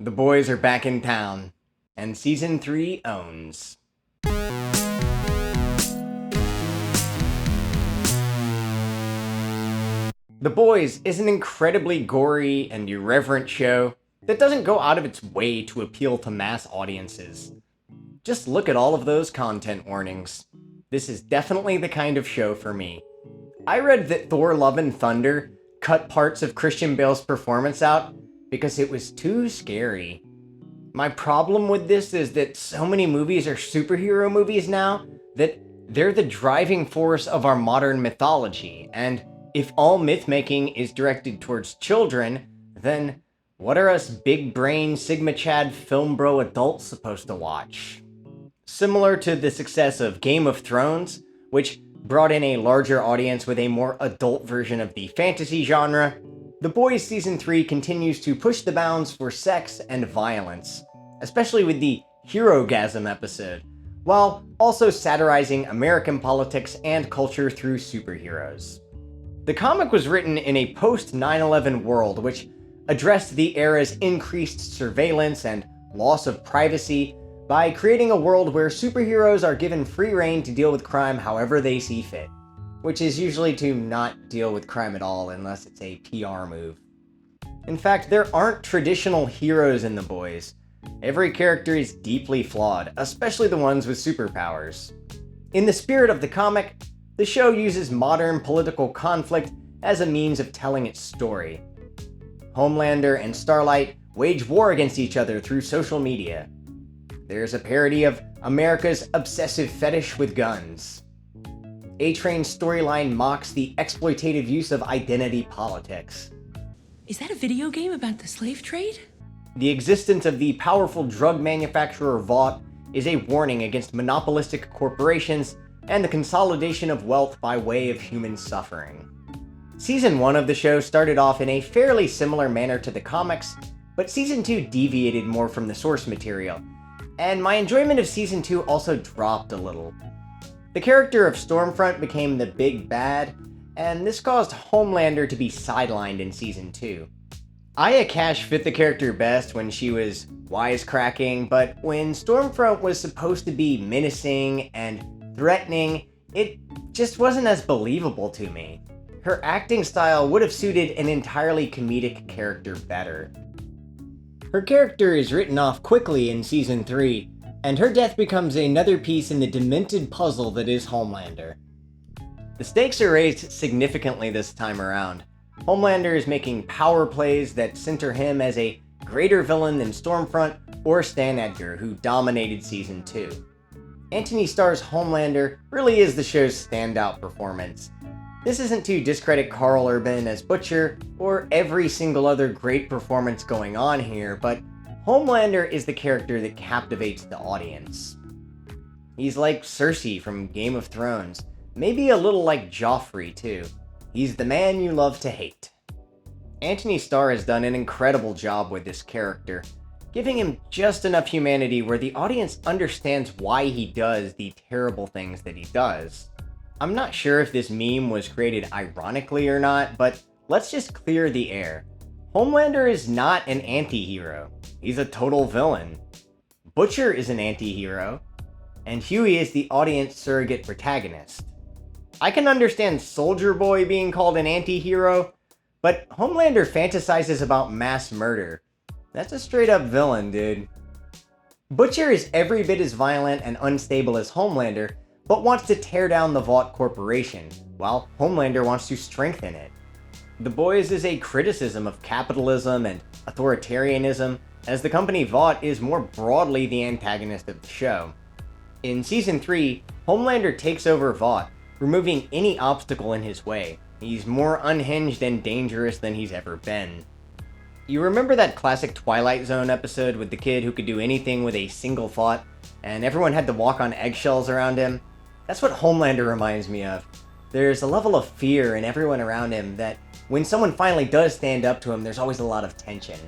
The boys are back in town, and Season 3 owns. The Boys is an incredibly gory and irreverent show that doesn't go out of its way to appeal to mass audiences. Just look at all of those content warnings. This is definitely the kind of show for me. I read that Thor Love and Thunder cut parts of Christian Bale's performance out because it was too scary. My problem with this is that so many movies are superhero movies now that they're the driving force of our modern mythology, and if all myth-making is directed towards children, then what are us big-brain Sigma-Chad film bro adults supposed to watch? Similar to the success of Game of Thrones, which brought in a larger audience with a more adult version of the fantasy genre, The Boys Season 3 continues to push the bounds for sex and violence, especially with the Hero-gasm episode, while also satirizing American politics and culture through superheroes. The comic was written in a post-9/11 world which addressed the era's increased surveillance and loss of privacy by creating a world where superheroes are given free rein to deal with crime however they see fit, which is usually to not deal with crime at all unless it's a PR move. In fact, there aren't traditional heroes in The Boys. Every character is deeply flawed, especially the ones with superpowers. In the spirit of the comic, the show uses modern political conflict as a means of telling its story. Homelander and Starlight wage war against each other through social media. There's a parody of America's obsessive fetish with guns. A-Train's storyline mocks the exploitative use of identity politics. Is that a video game about the slave trade? The existence of the powerful drug manufacturer Vought is a warning against monopolistic corporations and the consolidation of wealth by way of human suffering. Season 1 of the show started off in a fairly similar manner to the comics, but Season 2 deviated more from the source material, and my enjoyment of Season 2 also dropped a little. The character of Stormfront became the big bad, and this caused Homelander to be sidelined in Season 2. Aya Cash fit the character best when she was wisecracking, but when Stormfront was supposed to be menacing and threatening, it just wasn't as believable to me. Her acting style would have suited an entirely comedic character better. Her character is written off quickly in Season 3, and her death becomes another piece in the demented puzzle that is Homelander. The stakes are raised significantly this time around. Homelander is making power plays that center him as a greater villain than Stormfront or Stan Edgar, who dominated Season 2. Antony Starr's Homelander really is the show's standout performance. This isn't to discredit Karl Urban as Butcher, or every single other great performance going on here, but Homelander is the character that captivates the audience. He's like Cersei from Game of Thrones, maybe a little like Joffrey too. He's the man you love to hate. Antony Starr has done an incredible job with this character, giving him just enough humanity where the audience understands why he does the terrible things that he does. I'm not sure if this meme was created ironically or not, but let's just clear the air. Homelander is not an anti-hero. He's a total villain. Butcher is an anti-hero, and Huey is the audience surrogate protagonist. I can understand Soldier Boy being called an anti-hero, but Homelander fantasizes about mass murder. That's a straight-up villain, dude. Butcher is every bit as violent and unstable as Homelander, but wants to tear down the Vought Corporation, while Homelander wants to strengthen it. The Boys is a criticism of capitalism and authoritarianism, as the company Vought is more broadly the antagonist of the show. In Season 3, Homelander takes over Vought, removing any obstacle in his way. He's more unhinged and dangerous than he's ever been. You remember that classic Twilight Zone episode with the kid who could do anything with a single thought, and everyone had to walk on eggshells around him? That's what Homelander reminds me of. There's a level of fear in everyone around him that when someone finally does stand up to him, there's always a lot of tension.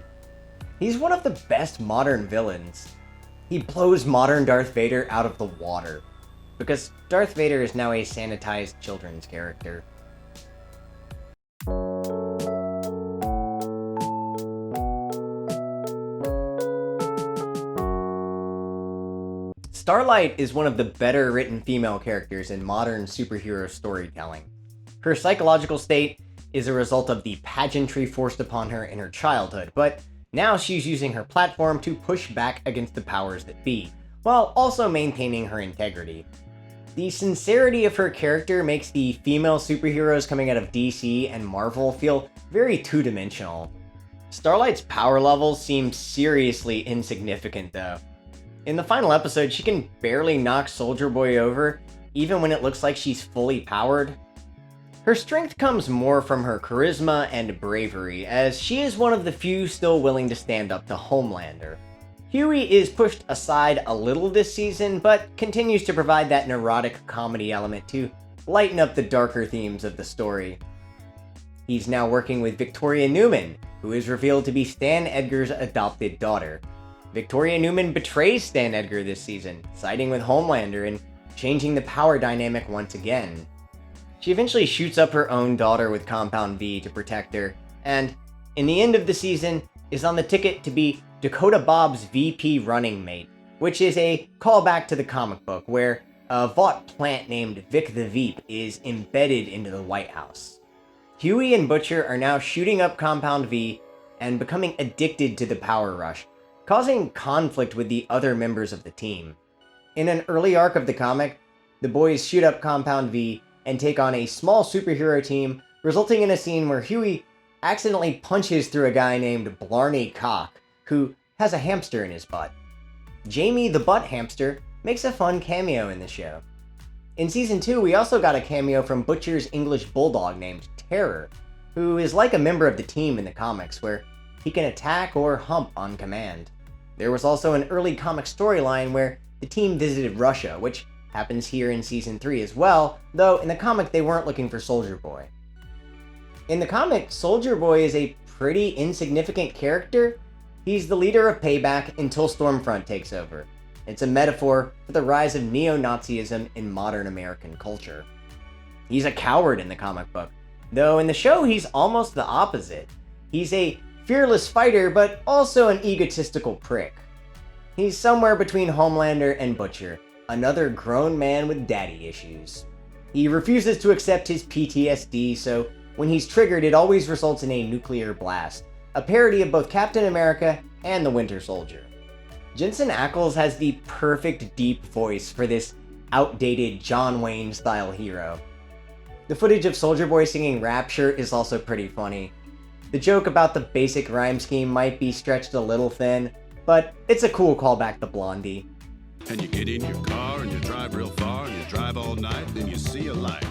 He's one of the best modern villains. He blows modern Darth Vader out of the water, because Darth Vader is now a sanitized children's character. Starlight is one of the better written female characters in modern superhero storytelling. Her psychological state is a result of the pageantry forced upon her in her childhood, but now she's using her platform to push back against the powers that be, while also maintaining her integrity. The sincerity of her character makes the female superheroes coming out of DC and Marvel feel very two-dimensional. Starlight's power levels seem seriously insignificant though. In the final episode, she can barely knock Soldier Boy over, even when it looks like she's fully powered. Her strength comes more from her charisma and bravery, as she is one of the few still willing to stand up to Homelander. Huey is pushed aside a little this season, but continues to provide that neurotic comedy element to lighten up the darker themes of the story. He's now working with Victoria Newman, who is revealed to be Stan Edgar's adopted daughter. Victoria Newman betrays Stan Edgar this season, siding with Homelander and changing the power dynamic once again. She eventually shoots up her own daughter with Compound V to protect her, and, in the end of the season, is on the ticket to be Dakota Bob's VP running mate, which is a callback to the comic book, where a Vought plant named Vic the Veep is embedded into the White House. Huey and Butcher are now shooting up Compound V and becoming addicted to the power rush, causing conflict with the other members of the team. In an early arc of the comic, the boys shoot up Compound V and take on a small superhero team, resulting in a scene where Huey accidentally punches through a guy named Blarney Cock, who has a hamster in his butt. Jamie the Butt Hamster makes a fun cameo in the show. In Season 2, we also got a cameo from Butcher's English bulldog named Terror, who is like a member of the team in the comics, where he can attack or hump on command. There was also an early comic storyline where the team visited Russia, which happens here in Season 3 as well, though in the comic they weren't looking for Soldier Boy. In the comic, Soldier Boy is a pretty insignificant character. He's the leader of Payback until Stormfront takes over. It's a metaphor for the rise of neo-Nazism in modern American culture. He's a coward in the comic book, though in the show he's almost the opposite. He's a fearless fighter, but also an egotistical prick. He's somewhere between Homelander and Butcher, another grown man with daddy issues. He refuses to accept his PTSD, so when he's triggered, it always results in a nuclear blast, a parody of both Captain America and the Winter Soldier. Jensen Ackles has the perfect deep voice for this outdated John Wayne-style hero. The footage of Soldier Boy singing Rapture is also pretty funny. The joke about the basic rhyme scheme might be stretched a little thin, but it's a cool callback to Blondie. And you get in your car and you drive real far and you drive all night, then you see a light.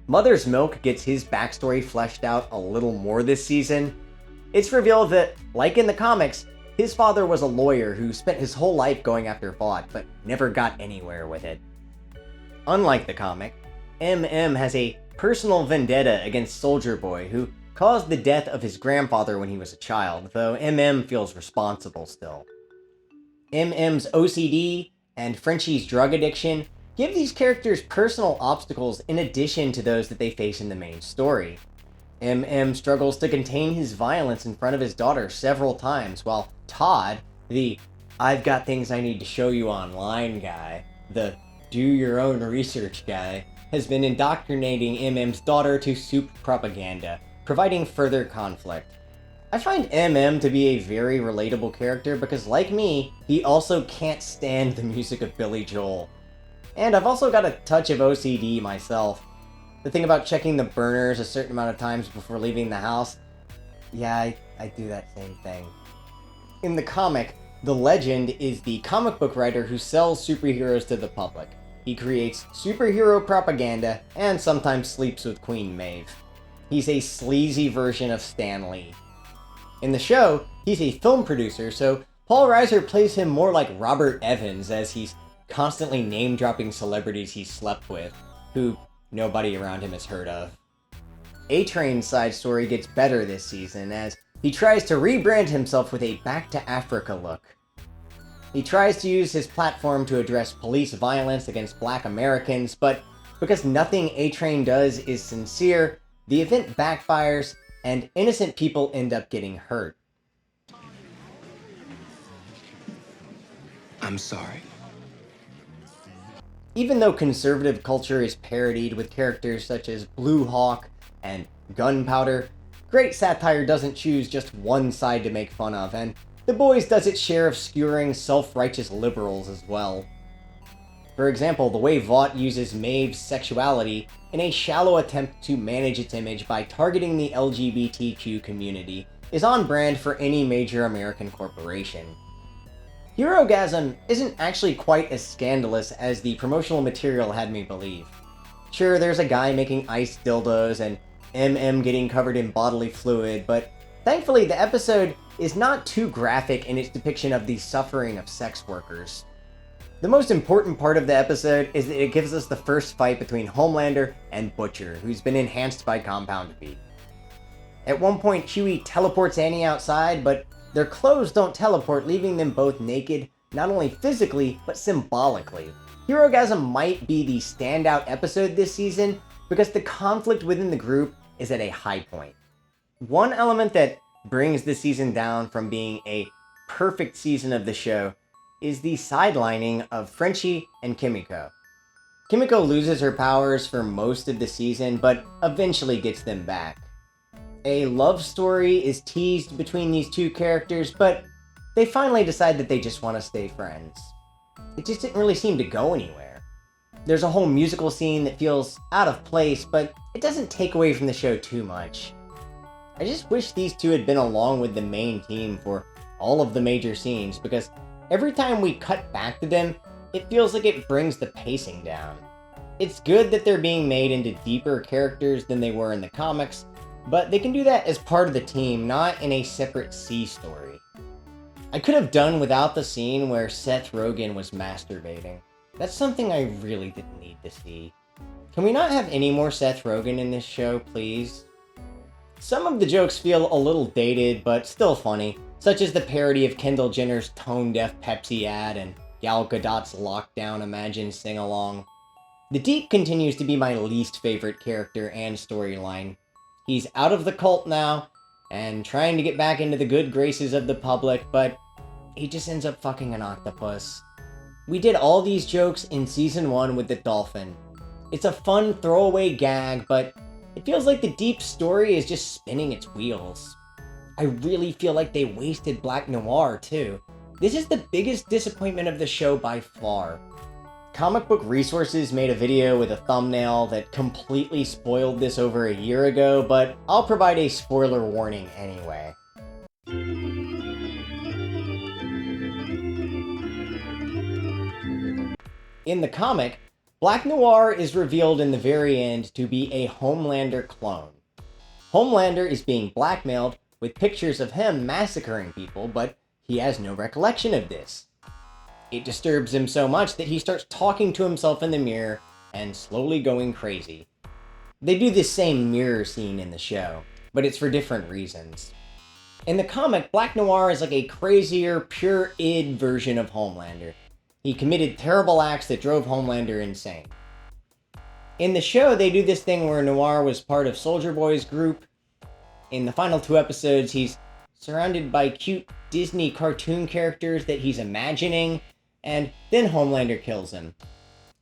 Mother's Milk gets his backstory fleshed out a little more this season. It's revealed that, like in the comics, his father was a lawyer who spent his whole life going after Vought, but never got anywhere with it. Unlike the comic, MM has a personal vendetta against Soldier Boy, who caused the death of his grandfather when he was a child, though MM feels responsible still. MM's OCD and Frenchie's drug addiction give these characters personal obstacles in addition to those that they face in the main story. MM struggles to contain his violence in front of his daughter several times, while Todd, the "I've got things I need to show you online" guy, the "do your own research" guy, has been indoctrinating MM's daughter to soup propaganda, providing further conflict. I find MM to be a very relatable character because, like me, he also can't stand the music of Billy Joel. And I've also got a touch of OCD myself. The thing about checking the burners a certain amount of times before leaving the house, yeah, I do that same thing. In the comic, the Legend is the comic book writer who sells superheroes to the public. He creates superhero propaganda and sometimes sleeps with Queen Maeve. He's a sleazy version of Stan Lee. In the show, he's a film producer, so Paul Reiser plays him more like Robert Evans, as he's constantly name-dropping celebrities he's slept with, who nobody around him has heard of. A-Train's side story gets better this season, as he tries to rebrand himself with a Back to Africa look. He tries to use his platform to address police violence against Black Americans, but because nothing A-Train does is sincere, the event backfires, and innocent people end up getting hurt. I'm sorry. Even though conservative culture is parodied with characters such as Blue Hawk and Gunpowder, great satire doesn't choose just one side to make fun of, and The Boys does its share of skewering self-righteous liberals as well. For example, the way Vought uses Maeve's sexuality in a shallow attempt to manage its image by targeting the LGBTQ community is on brand for any major American corporation. Herogasm isn't actually quite as scandalous as the promotional material had me believe. Sure, there's a guy making ice dildos and MM getting covered in bodily fluid, but thankfully the episode is not too graphic in its depiction of the suffering of sex workers. The most important part of the episode is that it gives us the first fight between Homelander and Butcher, who's been enhanced by Compound V. At one point, Huey teleports Annie outside, but their clothes don't teleport, leaving them both naked, not only physically, but symbolically. Herogasm might be the standout episode this season because the conflict within the group is at a high point. One element that brings the season down from being a perfect season of the show is the sidelining of Frenchie and Kimiko. Kimiko loses her powers for most of the season, but eventually gets them back. A love story is teased between these two characters, but they finally decide that they just want to stay friends. It just didn't really seem to go anywhere. There's a whole musical scene that feels out of place, but it doesn't take away from the show too much. I just wish these two had been along with the main team for all of the major scenes, because every time we cut back to them, it feels like it brings the pacing down. It's good that they're being made into deeper characters than they were in the comics, but they can do that as part of the team, not in a separate C story. I could have done without the scene where Seth Rogen was masturbating. That's something I really didn't need to see. Can we not have any more Seth Rogen in this show, please? Some of the jokes feel a little dated, but still funny, such as the parody of Kendall Jenner's tone-deaf Pepsi ad and Gal Gadot's Lockdown Imagine sing-along. The Deep continues to be my least favorite character and storyline. He's out of the cult now, and trying to get back into the good graces of the public, but he just ends up fucking an octopus. We did all these jokes in Season 1 with the dolphin. It's a fun throwaway gag, but it feels like the Deep story is just spinning its wheels. I really feel like they wasted Black Noir, too. This is the biggest disappointment of the show by far. Comic Book Resources made a video with a thumbnail that completely spoiled this over a year ago, but I'll provide a spoiler warning anyway. In the comic, Black Noir is revealed in the very end to be a Homelander clone. Homelander is being blackmailed with pictures of him massacring people, but he has no recollection of this. It disturbs him so much that he starts talking to himself in the mirror and slowly going crazy. They do this same mirror scene in the show, but it's for different reasons. In the comic, Black Noir is like a crazier, pure id version of Homelander. He committed terrible acts that drove Homelander insane. In the show, they do this thing where Noir was part of Soldier Boy's group. In the final 2 episodes, he's surrounded by cute Disney cartoon characters that he's imagining, and then Homelander kills him.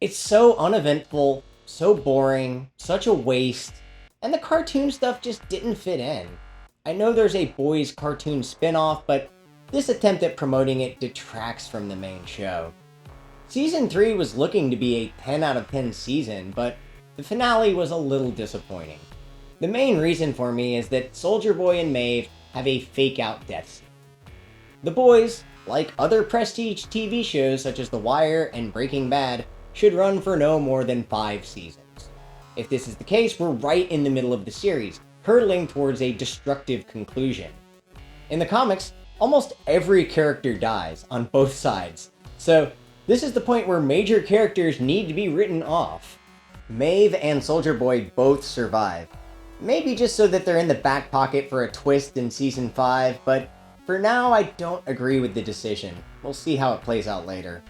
It's so uneventful, so boring, such a waste, and the cartoon stuff just didn't fit in. I know there's a boys cartoon spin-off, but this attempt at promoting it detracts from the main show. Season 3 was looking to be a 10 out of 10 season, but the finale was a little disappointing. The main reason for me is that Soldier Boy and Maeve have a fake-out death scene. The Boys, like other prestige TV shows such as The Wire and Breaking Bad, should run for no more than 5 seasons. If this is the case, we're right in the middle of the series, hurtling towards a destructive conclusion. In the comics, almost every character dies on both sides, so this is the point where major characters need to be written off. Maeve and Soldier Boy both survive. Maybe just so that they're in the back pocket for a twist in Season 5, but for now I don't agree with the decision. We'll see how it plays out later.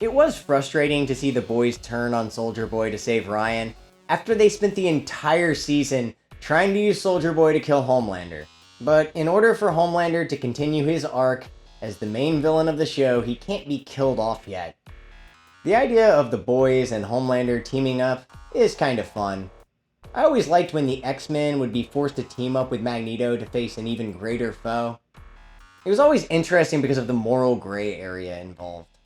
It was frustrating to see the boys turn on Soldier Boy to save Ryan, after they spent the entire season trying to use Soldier Boy to kill Homelander. But in order for Homelander to continue his arc as the main villain of the show, he can't be killed off yet. The idea of the boys and Homelander teaming up is kind of fun. I always liked when the X-Men would be forced to team up with Magneto to face an even greater foe. It was always interesting because of the moral gray area involved.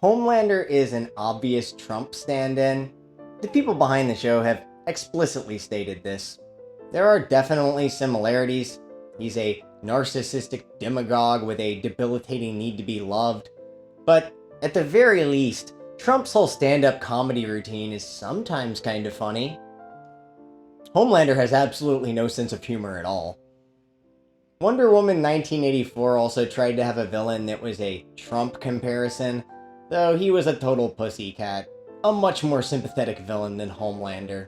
Homelander is an obvious Trump stand-in. The people behind the show have explicitly stated this. There are definitely similarities. He's a narcissistic demagogue with a debilitating need to be loved. But at the very least, Trump's whole stand-up comedy routine is sometimes kind of funny. Homelander has absolutely no sense of humor at all. Wonder Woman 1984 also tried to have a villain that was a Trump comparison, though he was a total pussycat, a much more sympathetic villain than Homelander.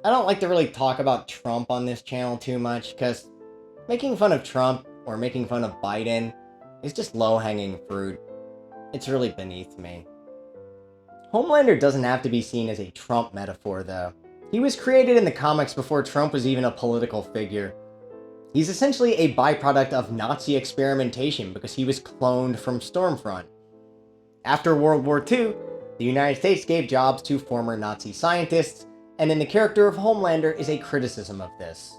I don't like to really talk about Trump on this channel too much, because making fun of Trump or making fun of Biden is just low-hanging fruit. It's really beneath me. Homelander doesn't have to be seen as a Trump metaphor, though. He was created in the comics before Trump was even a political figure. He's essentially a byproduct of Nazi experimentation because he was cloned from Stormfront. After World War II, the United States gave jobs to former Nazi scientists, and in the character of Homelander is a criticism of this.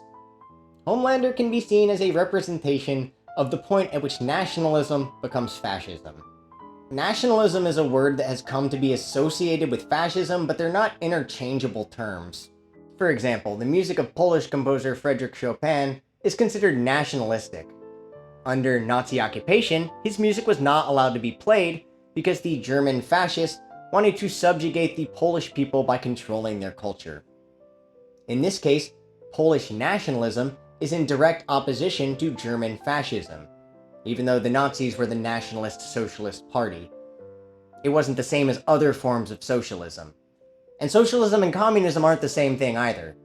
Homelander can be seen as a representation of the point at which nationalism becomes fascism. Nationalism is a word that has come to be associated with fascism, but they're not interchangeable terms. For example, the music of Polish composer Frédéric Chopin is considered nationalistic. Under Nazi occupation, his music was not allowed to be played because the German fascists wanted to subjugate the Polish people by controlling their culture. In this case, Polish nationalism is in direct opposition to German fascism, even though the Nazis were the Nationalist Socialist Party. It wasn't the same as other forms of socialism. And socialism and communism aren't the same thing either.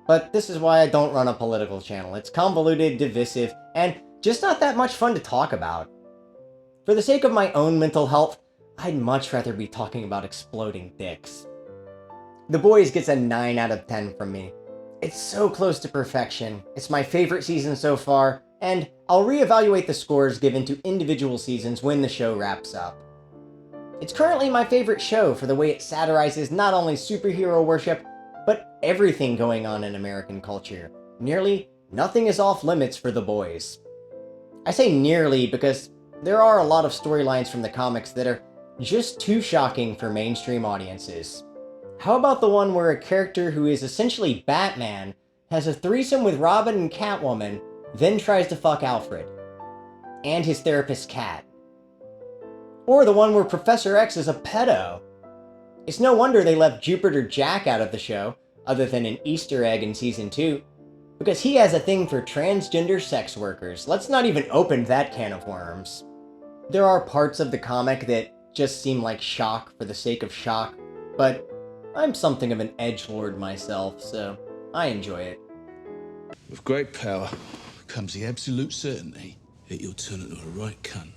But this is why I don't run a political channel. It's convoluted, divisive, and just not that much fun to talk about. For the sake of my own mental health, I'd much rather be talking about exploding dicks. The Boys gets a 9 out of 10 from me. It's so close to perfection. It's my favorite season so far, and I'll reevaluate the scores given to individual seasons when the show wraps up. It's currently my favorite show for the way it satirizes not only superhero worship, but everything going on in American culture. Nearly nothing is off limits for The Boys. I say nearly because there are a lot of storylines from the comics that are just too shocking for mainstream audiences. How about the one where a character who is essentially Batman has a threesome with Robin and Catwoman, then tries to fuck Alfred and his therapist Cat? Or the one where Professor X is a pedo. It's no wonder they left Jupiter Jack out of the show, other than an Easter egg in Season 2, because he has a thing for transgender sex workers. Let's not even open that can of worms. There are parts of the comic that just seem like shock for the sake of shock, but I'm something of an edgelord myself, so I enjoy it. With great power comes the absolute certainty that you'll turn into a right cunt.